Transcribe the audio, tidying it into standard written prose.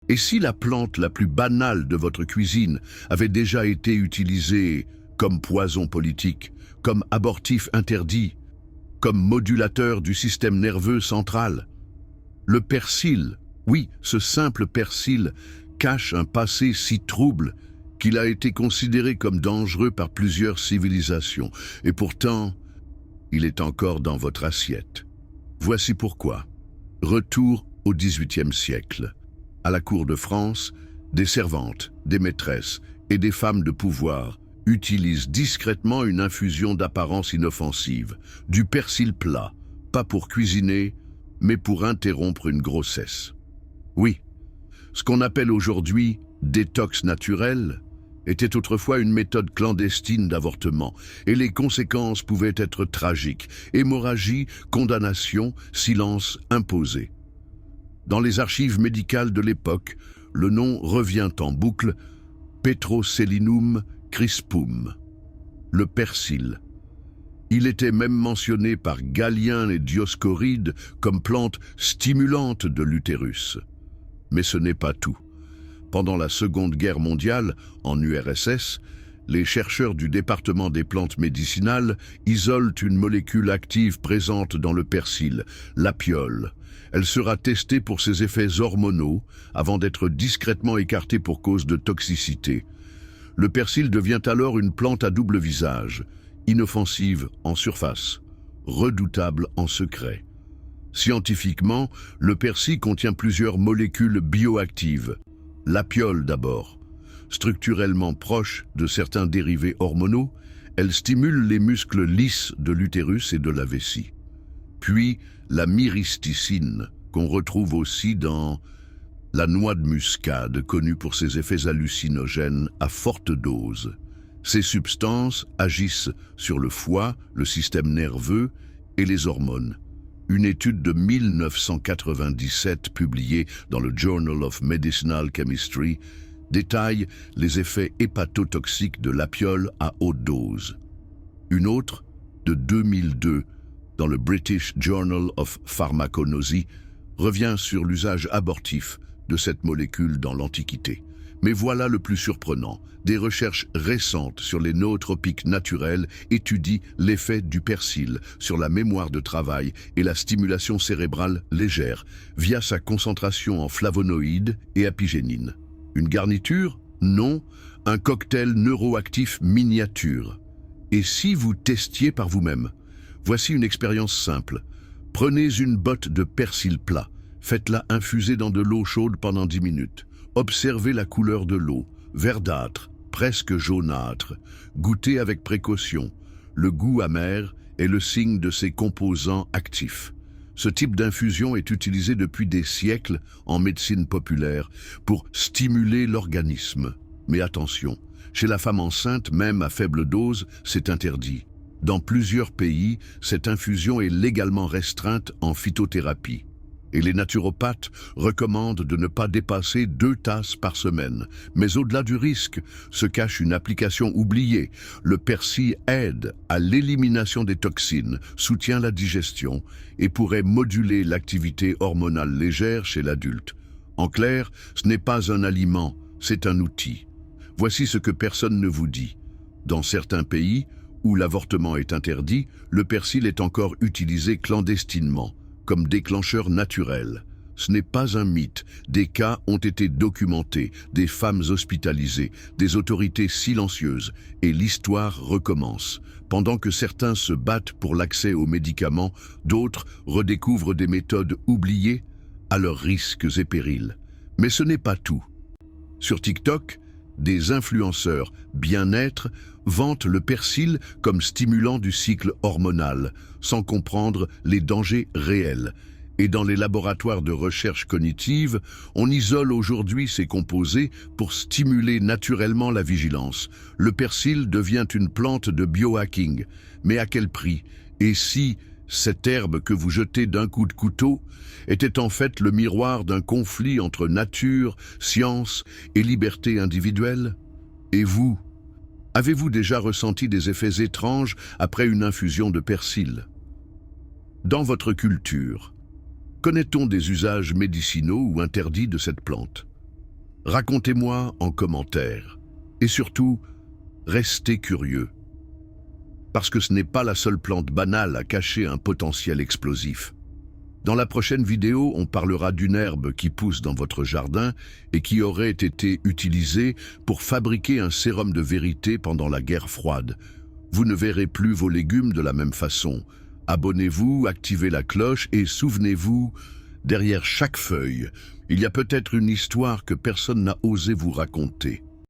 Et si la plante la plus banale de votre cuisine avait déjà été utilisée comme poison politique, comme abortif interdit, comme modulateur du système nerveux central? Le persil, oui, ce simple persil, cache un passé si trouble qu'il a été considéré comme dangereux par plusieurs civilisations. Et pourtant, il est encore dans votre assiette. Voici pourquoi. Retour au XVIIIe siècle. À la cour de France, des servantes, des maîtresses et des femmes de pouvoir utilisent discrètement une infusion d'apparence inoffensive, du persil plat, pas pour cuisiner, mais pour interrompre une grossesse. Oui, ce qu'on appelle aujourd'hui détox naturel était autrefois une méthode clandestine d'avortement, et les conséquences pouvaient être tragiques: hémorragie, condamnation, silence imposé. Dans les archives médicales de l'époque, le nom revient en boucle: Petroselinum crispum, le persil. Il était même mentionné par Galien et Dioscoride comme plante stimulante de l'utérus. Mais ce n'est pas tout. Pendant la Seconde Guerre mondiale, en URSS, les chercheurs du département des plantes médicinales isolent une molécule active présente dans le persil, l'apiole. Elle sera testée pour ses effets hormonaux avant d'être discrètement écartée pour cause de toxicité. Le persil devient alors une plante à double visage, inoffensive en surface, redoutable en secret. Scientifiquement, le persil contient plusieurs molécules bioactives. L'apiole d'abord. Structurellement proche de certains dérivés hormonaux, elle stimule les muscles lisses de l'utérus et de la vessie. Puis la myristicine, qu'on retrouve aussi dans la noix de muscade, connue pour ses effets hallucinogènes à forte dose. Ces substances agissent sur le foie, le système nerveux et les hormones. Une étude de 1997 publiée dans le Journal of Medicinal Chemistry détaille les effets hépatotoxiques de l'apiole à haute dose. Une autre, de 2002, dans le British Journal of Pharmacognosy, revient sur l'usage abortif de cette molécule dans l'Antiquité. Mais voilà le plus surprenant. Des recherches récentes sur les nootropiques naturels étudient l'effet du persil sur la mémoire de travail et la stimulation cérébrale légère via sa concentration en flavonoïdes et apigénine. Une garniture? Non, un cocktail neuroactif miniature. Et si vous testiez par vous-même? Voici une expérience simple. Prenez une botte de persil plat, faites-la infuser dans de l'eau chaude pendant 10 minutes. Observez la couleur de l'eau, verdâtre, presque jaunâtre. Goûtez avec précaution. Le goût amer est le signe de ses composants actifs. Ce type d'infusion est utilisé depuis des siècles en médecine populaire pour stimuler l'organisme. Mais attention, chez la femme enceinte, même à faible dose, c'est interdit. Dans plusieurs pays, cette infusion est légalement restreinte en phytothérapie. Et les naturopathes recommandent de ne pas dépasser 2 tasses par semaine. Mais au-delà du risque se cache une application oubliée. Le persil aide à l'élimination des toxines, soutient la digestion et pourrait moduler l'activité hormonale légère chez l'adulte. En clair, ce n'est pas un aliment, c'est un outil. Voici ce que personne ne vous dit. Dans certains pays, où l'avortement est interdit, le persil est encore utilisé clandestinement, comme déclencheur naturel. Ce n'est pas un mythe. Des cas ont été documentés, des femmes hospitalisées, des autorités silencieuses, et l'histoire recommence. Pendant que certains se battent pour l'accès aux médicaments, d'autres redécouvrent des méthodes oubliées à leurs risques et périls. Mais ce n'est pas tout. Sur TikTok, des influenceurs bien-être vantent le persil comme stimulant du cycle hormonal, sans comprendre les dangers réels. Et dans les laboratoires de recherche cognitive, on isole aujourd'hui ces composés pour stimuler naturellement la vigilance. Le persil devient une plante de biohacking. Mais à quel prix? Et si cette herbe que vous jetez d'un coup de couteau était en fait le miroir d'un conflit entre nature, science et liberté individuelle? Et vous, avez-vous déjà ressenti des effets étranges après une infusion de persil? Dans votre culture, connaît-on des usages médicinaux ou interdits de cette plante? Racontez-moi en commentaire. Et surtout, restez curieux. Parce que ce n'est pas la seule plante banale à cacher un potentiel explosif. Dans la prochaine vidéo, on parlera d'une herbe qui pousse dans votre jardin et qui aurait été utilisée pour fabriquer un sérum de vérité pendant la guerre froide. Vous ne verrez plus vos légumes de la même façon. Abonnez-vous, activez la cloche et souvenez-vous, derrière chaque feuille, il y a peut-être une histoire que personne n'a osé vous raconter.